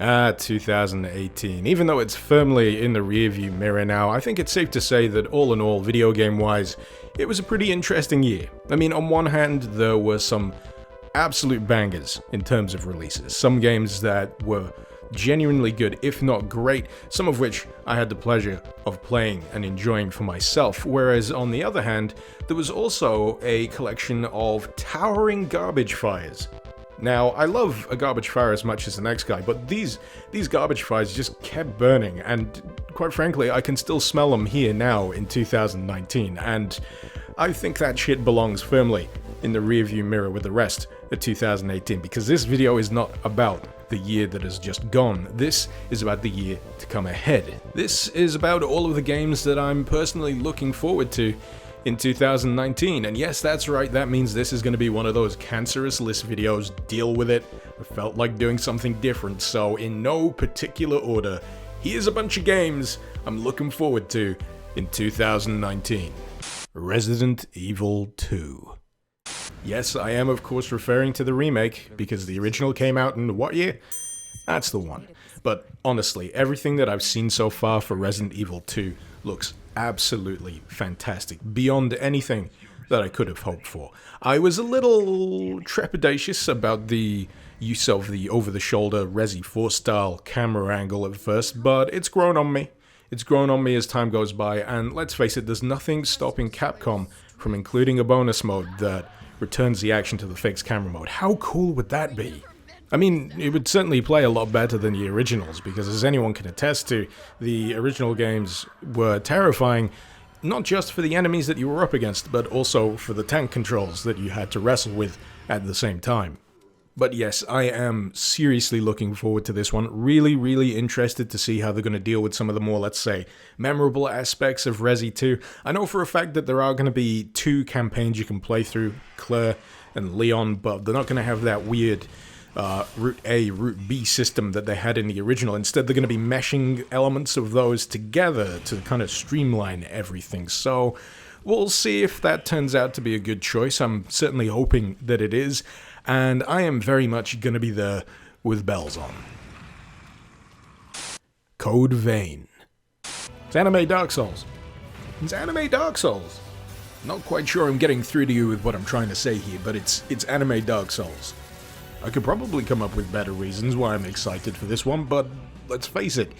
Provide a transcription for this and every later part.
2018. Even though it's firmly in the rearview mirror now, I think it's safe to say that all in all, video game-wise, it was a pretty interesting year. I mean, on one hand, there were some absolute bangers in terms of releases. Some games that were genuinely good, if not great, some of which I had the pleasure of playing and enjoying for myself, whereas on the other hand, there was also a collection of towering garbage fires. Now, I love a garbage fire as much as the next guy, but these garbage fires just kept burning, and quite frankly, I can still smell them here now in 2019, and I think that shit belongs firmly in the rearview mirror with the rest of 2018, because this video is not about the year that has just gone. This is about the year to come ahead. This is about all of the games that I'm personally looking forward to in 2019, and yes, that's right, that means this is going to be one of those cancerous list videos. Deal with it. I felt like doing something different, so in no particular order, here's a bunch of games I'm looking forward to in 2019. Resident Evil 2. Yes, I am of course referring to the remake, because the original came out in what year? That's the one. But honestly, everything that I've seen so far for Resident Evil 2 looks absolutely fantastic, beyond anything that I could have hoped for. I was a little trepidatious about the use of the over-the-shoulder Resi 4 style camera angle at first, but it's grown on me. It's grown on me as time goes by, and let's face it, there's nothing stopping Capcom from including a bonus mode that returns the action to the fixed camera mode. How cool would that be? I mean, it would certainly play a lot better than the originals, because as anyone can attest to, the original games were terrifying, not just for the enemies that you were up against, but also for the tank controls that you had to wrestle with at the same time. But yes, I am seriously looking forward to this one. Really interested to see how they're going to deal with some of the more, let's say, memorable aspects of Resi 2. I know for a fact that there are going to be 2 campaigns you can play through, Claire and Leon, but they're not going to have that weird Route A, Route B system that they had in the original. Instead, they're going to be meshing elements of those together to kind of streamline everything. So we'll see if that turns out to be a good choice. I'm certainly hoping that it is, and I am very much going to be there with bells on. Code Vein. It's anime Dark Souls. It's anime Dark Souls. Not quite sure I'm getting through to you with what I'm trying to say here, but it's anime Dark Souls. I could probably come up with better reasons why I'm excited for this one, but let's face it,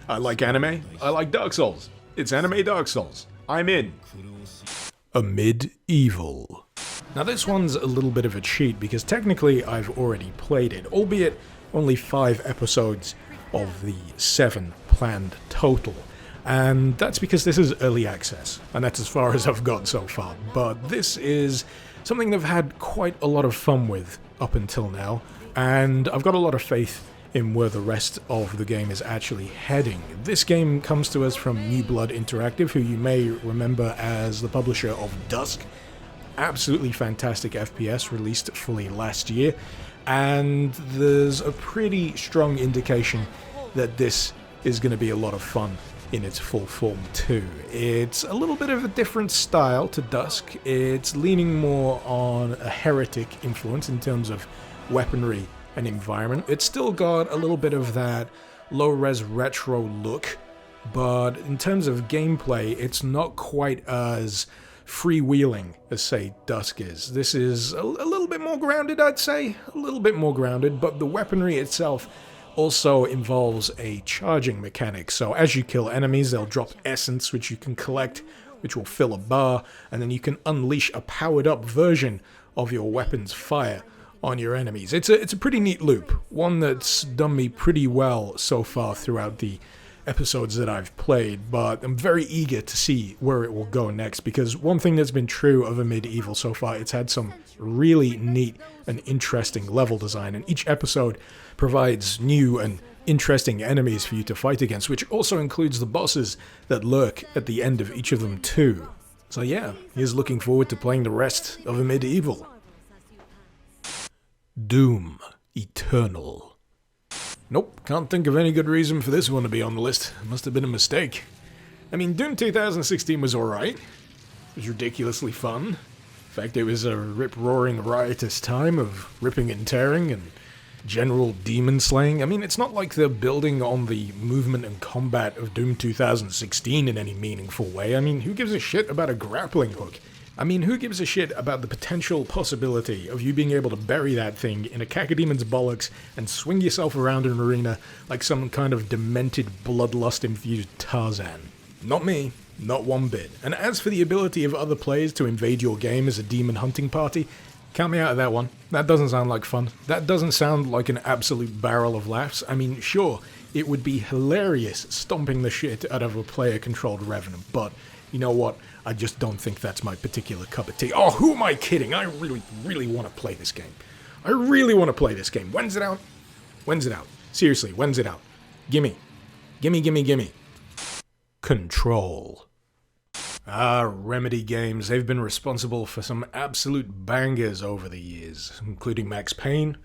I like anime, I like Dark Souls. It's anime Dark Souls. I'm in. Amid Evil. Now this one's a little bit of a cheat, because technically I've already played it, albeit only 5 episodes of the 7 planned total. And that's because this is early access, and that's as far as I've got so far. But this is something I've had quite a lot of fun with up until now, and I've got a lot of faith in where the rest of the game is actually heading. This game comes to us from New Blood Interactive, who you may remember as the publisher of Dusk. Absolutely fantastic FPS released fully last year, and there's a pretty strong indication that this is going to be a lot of fun in its full form too. It's a little bit of a different style to Dusk. It's leaning more on a heretic influence in terms of weaponry and environment. It's still got a little bit of that low-res retro look, but in terms of gameplay, it's not quite as freewheeling as, say, Dusk is. This is a little bit more grounded, I'd say. A little bit more grounded, but the weaponry itself also involves a charging mechanic. So as you kill enemies, they'll drop essence, which you can collect, which will fill a bar, and then you can unleash a powered-up version of your weapon's fire on your enemies. It's a pretty neat loop, one that's done me pretty well so far throughout the episodes that I've played, but I'm very eager to see where it will go next, because one thing that's been true of Amid Evil so far, it's had some really neat and interesting level design, and each episode provides new and interesting enemies for you to fight against, which also includes the bosses that lurk at the end of each of them too. So yeah, here's looking forward to playing the rest of Amid Evil. Doom Eternal. Nope, can't think of any good reason for this one to be on the list. It must have been a mistake. I mean, Doom 2016 was alright. It was ridiculously fun. In fact, it was a rip-roaring, riotous time of ripping and tearing and general demon slaying. I mean, it's not like they're building on the movement and combat of Doom 2016 in any meaningful way. I mean, who gives a shit about a grappling hook? I mean, who gives a shit about the potential possibility of you being able to bury that thing in a cacademon's bollocks and swing yourself around an arena like some kind of demented, bloodlust-infused Tarzan? Not me. Not one bit. And as for the ability of other players to invade your game as a demon hunting party, count me out of that one. That doesn't sound like fun. That doesn't sound like an absolute barrel of laughs. I mean, sure, it would be hilarious stomping the shit out of a player-controlled Revenant, but you know what? I just don't think that's my particular cup of tea. Oh, who am I kidding? I really, really want to play this game. I really want to play this game. When's it out? When's it out? Seriously, when's it out? Gimme. Gimme, gimme, gimme. Control. Remedy Games, they've been responsible for some absolute bangers over the years, including Max Payne,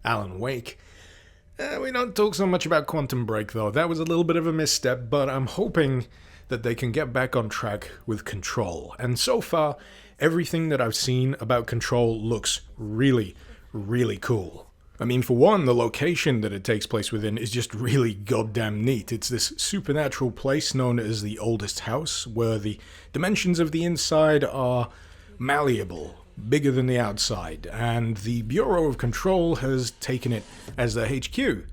Alan Wake. We don't talk so much about Quantum Break though, that was a little bit of a misstep, but I'm hoping that they can get back on track with Control. And so far, everything that I've seen about Control looks really, really cool. I mean, for one, the location that it takes place within is just really goddamn neat. It's this supernatural place known as the Oldest House, where the dimensions of the inside are malleable, bigger than the outside, and the Bureau of Control has taken it as their HQ,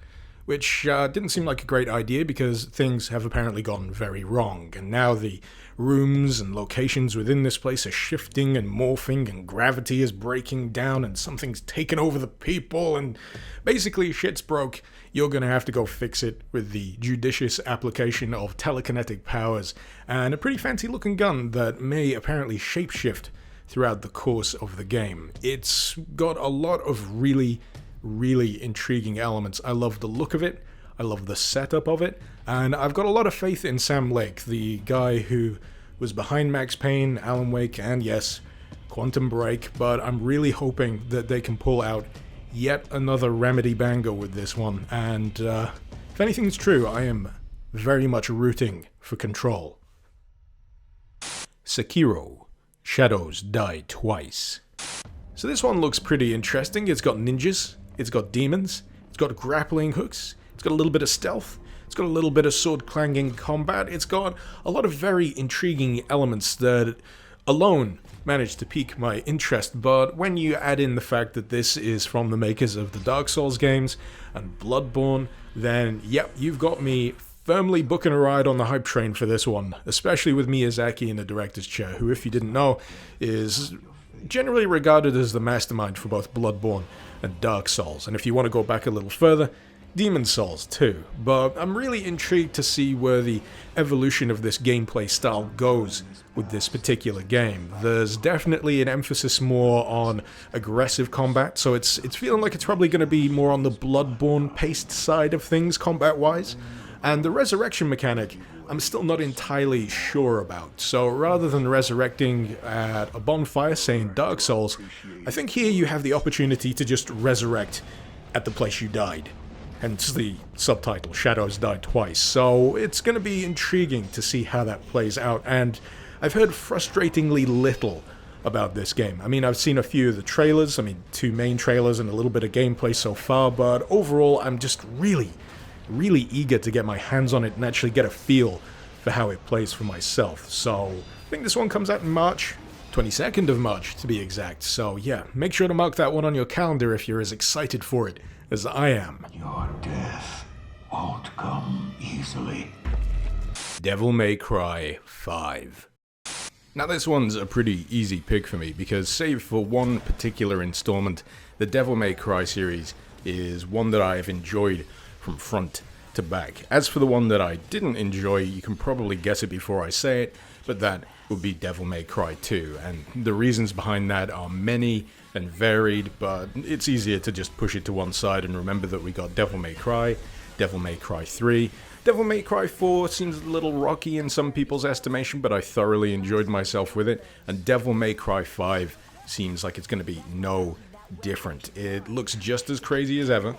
which didn't seem like a great idea because things have apparently gone very wrong, and now the rooms and locations within this place are shifting and morphing, and gravity is breaking down, and something's taken over the people, and basically shit's broke. You're gonna have to go fix it with the judicious application of telekinetic powers and a pretty fancy looking gun that may apparently shapeshift throughout the course of the game. It's got a lot of really intriguing elements. I love the look of it, I love the setup of it, and I've got a lot of faith in Sam Lake, the guy who was behind Max Payne, Alan Wake, and yes, Quantum Break, but I'm really hoping that they can pull out yet another Remedy banger with this one, and if anything's true, I am very much rooting for Control. Sekiro: Shadows Die Twice. So this one looks pretty interesting. It's got ninjas, it's got demons, it's got grappling hooks, it's got a little bit of stealth, it's got a little bit of sword-clanging combat, it's got a lot of very intriguing elements that alone managed to pique my interest, but when you add in the fact that this is from the makers of the Dark Souls games and Bloodborne, then yep, you've got me firmly booking a ride on the hype train for this one, especially with Miyazaki in the director's chair, who, if you didn't know, is generally regarded as the mastermind for both Bloodborne and Dark Souls, and if you want to go back a little further, Demon Souls too. But I'm really intrigued to see where the evolution of this gameplay style goes with this particular game. There's definitely an emphasis more on aggressive combat, so it's feeling like it's probably going to be more on the Bloodborne paced side of things combat-wise. And the resurrection mechanic, I'm still not entirely sure about. So rather than resurrecting at a bonfire, say in Dark Souls, I think here you have the opportunity to just resurrect at the place you died. Hence the subtitle, Shadows Die Twice. So it's going to be intriguing to see how that plays out, and I've heard frustratingly little about this game. I mean, I've seen a few of the trailers, 2 main trailers and a little bit of gameplay so far, but overall I'm just really eager to get my hands on it and actually get a feel for how it plays for myself. So I think this one comes out in March, 22nd of March to be exact. So yeah, make sure to mark that one on your calendar if you're as excited for it as I am. Your death won't come easily. Devil May Cry 5. Now this one's a pretty easy pick for me because save for one particular installment, the Devil May Cry series is one that I've enjoyed from front to back. As for the one that I didn't enjoy, you can probably guess it before I say it, but that would be Devil May Cry 2, and the reasons behind that are many and varied, but it's easier to just push it to one side and remember that we got Devil May Cry 3, Devil May Cry 4 seems a little rocky in some people's estimation, but I thoroughly enjoyed myself with it, and Devil May Cry 5 seems like it's going to be no different. It looks just as crazy as ever.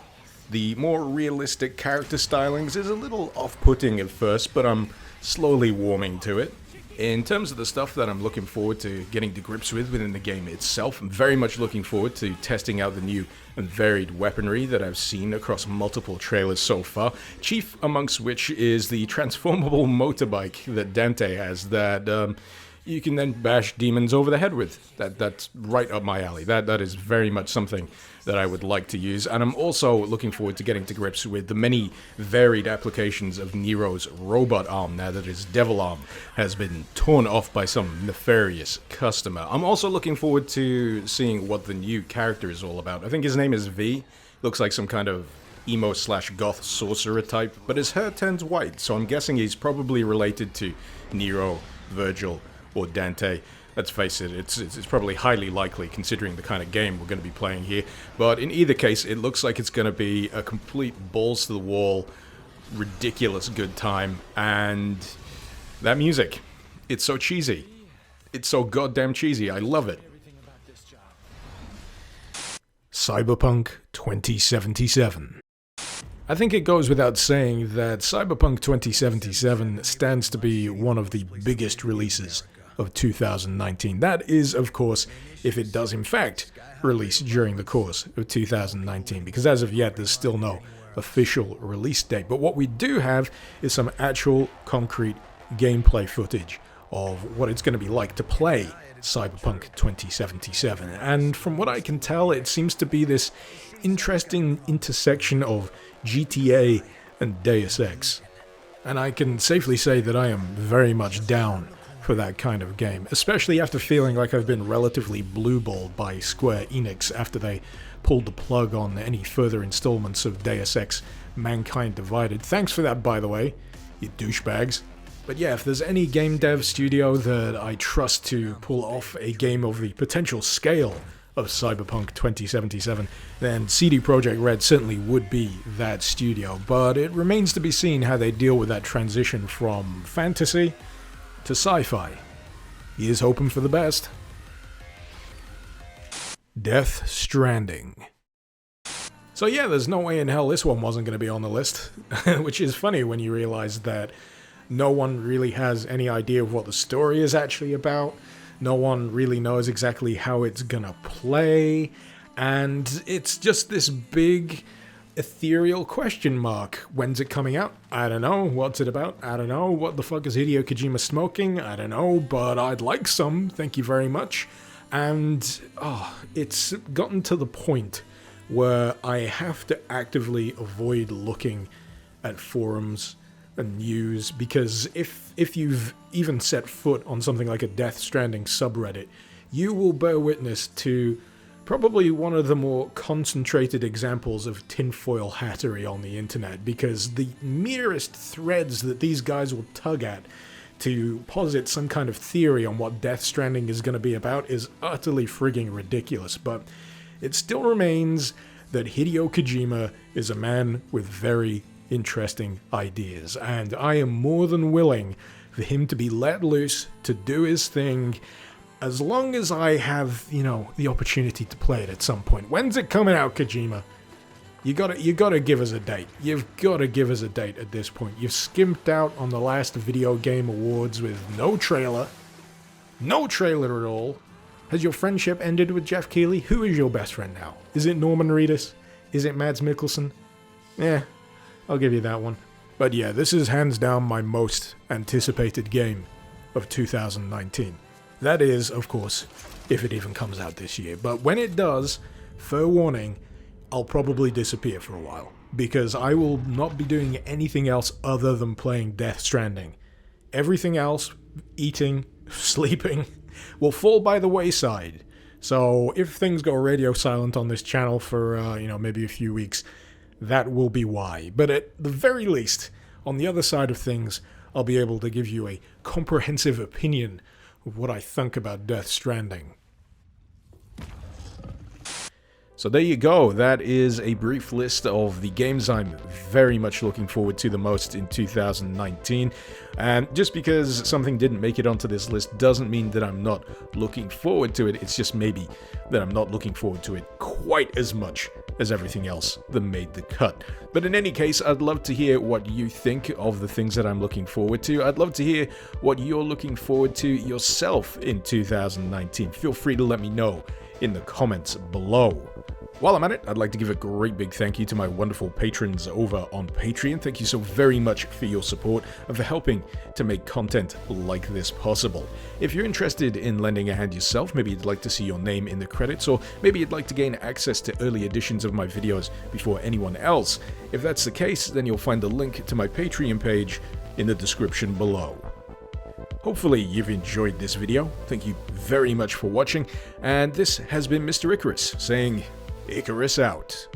The more realistic character stylings is a little off-putting at first, but I'm slowly warming to it. In terms of the stuff that I'm looking forward to getting to grips with within the game itself, I'm very much looking forward to testing out the new and varied weaponry that I've seen across multiple trailers so far, chief amongst which is the transformable motorbike that Dante has that you can then bash demons over the head with. That's right up my alley. That is very much something that I would like to use, and I'm also looking forward to getting to grips with the many varied applications of Nero's robot arm now that his devil arm has been torn off by some nefarious customer. I'm also looking forward to seeing what the new character is all about. I think his name is V. Looks like some kind of emo/goth sorcerer type, but his hair turns white, so I'm guessing he's probably related to Nero, Virgil, or Dante. Let's face it, it's probably highly likely considering the kind of game we're going to be playing here. But in either case, it looks like it's going to be a complete balls to the wall, ridiculous good time. And that music, it's so cheesy. It's so goddamn cheesy. I love it. Cyberpunk 2077. I think it goes without saying that Cyberpunk 2077 stands to be one of the biggest releases of 2019. That is, of course, if it does in fact release during the course of 2019, because as of yet there's still no official release date. But what we do have is some actual concrete gameplay footage of what it's going to be like to play Cyberpunk 2077. And from what I can tell, it seems to be this interesting intersection of GTA and Deus Ex. And I can safely say that I am very much down for that kind of game, especially after feeling like I've been relatively blueballed by Square Enix after they pulled the plug on any further installments of Deus Ex Mankind Divided. Thanks for that, by the way, you douchebags. But yeah, if there's any game dev studio that I trust to pull off a game of the potential scale of Cyberpunk 2077, then CD Projekt Red certainly would be that studio. But it remains to be seen how they deal with that transition from fantasy to sci-fi. He is hoping for the best. Death Stranding. So yeah, there's no way in hell this one wasn't going to be on the list, which is funny when you realize that no one really has any idea of what the story is actually about. No one really knows exactly how it's gonna play, and it's just this big ethereal question mark. When's it coming out? I don't know. What's it about? I don't know. What the fuck is Hideo Kojima smoking? I don't know, but I'd like some, thank you very much. And it's gotten to the point where I have to actively avoid looking at forums and news, because if you've even set foot on something like a Death Stranding subreddit, you will bear witness to probably one of the more concentrated examples of tinfoil hattery on the internet, because the merest threads that these guys will tug at to posit some kind of theory on what Death Stranding is going to be about is utterly frigging ridiculous. But it still remains that Hideo Kojima is a man with very interesting ideas, and I am more than willing for him to be let loose to do his thing, as long as I have, the opportunity to play it at some point. When's it coming out, Kojima? You gotta give us a date. You've gotta give us a date at this point. You've skimped out on the last video game awards with no trailer. No trailer at all. Has your friendship ended with Jeff Keighley? Who is your best friend now? Is it Norman Reedus? Is it Mads Mikkelsen? I'll give you that one. But yeah, this is hands down my most anticipated game of 2019. That is, of course, if it even comes out this year. But when it does, fair warning, I'll probably disappear for a while, because I will not be doing anything else other than playing Death Stranding. Everything else, eating, sleeping, will fall by the wayside. So if things go radio silent on this channel for, maybe a few weeks, that will be why. But at the very least, on the other side of things, I'll be able to give you a comprehensive opinion of what I think about Death Stranding. So there you go, that is a brief list of the games I'm very much looking forward to the most in 2019. And just because something didn't make it onto this list doesn't mean that I'm not looking forward to it, it's just maybe that I'm not looking forward to it quite as much as everything else that made the cut. But in any case, I'd love to hear what you think of the things that I'm looking forward to. I'd love to hear what you're looking forward to yourself in 2019. Feel free to let me know in the comments below. While I'm at it, I'd like to give a great big thank you to my wonderful patrons over on Patreon. Thank you so very much for your support and for helping to make content like this possible. If you're interested in lending a hand yourself, maybe you'd like to see your name in the credits, or maybe you'd like to gain access to early editions of my videos before anyone else. If that's the case, then you'll find the link to my Patreon page in the description below. Hopefully you've enjoyed this video. Thank you very much for watching, and this has been Mr. Icarus saying, Icarus out.